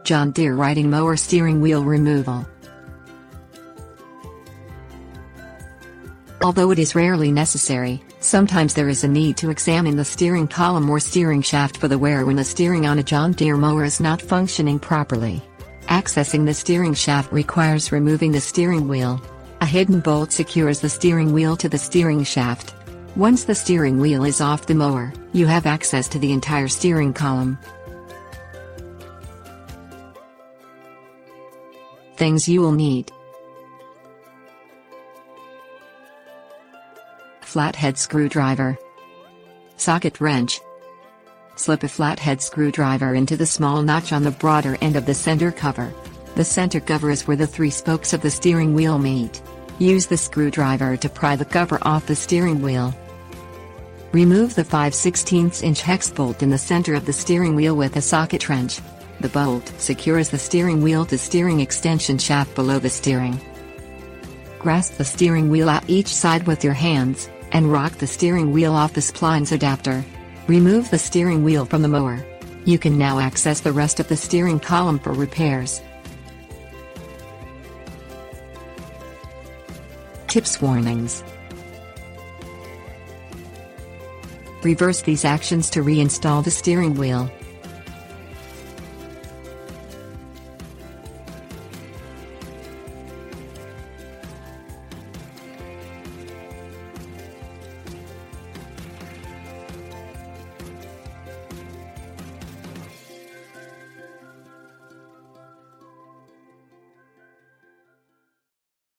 John Deere riding mower steering wheel removal. Although it is rarely necessary, sometimes there is a need to examine the steering column or steering shaft for the wear when the steering on a John Deere mower is not functioning properly. Accessing the steering shaft requires removing the steering wheel. A hidden bolt secures the steering wheel to the steering shaft. Once the steering wheel is off the mower, you have access to the entire steering column. Things you will need: flathead screwdriver, socket wrench. Slip a flathead screwdriver into the small notch on the broader end of the center cover. The center cover is where the three spokes of the steering wheel meet. Use the screwdriver to pry the cover off the steering wheel. Remove the 5/16" hex bolt in the center of the steering wheel with a socket wrench. The bolt secures the steering wheel to steering extension shaft below the steering. Grasp the steering wheel at each side with your hands, and rock the steering wheel off the splines adapter. Remove the steering wheel from the mower. You can now access the rest of the steering column for repairs. Tips: warnings. Reverse these actions to reinstall the steering wheel.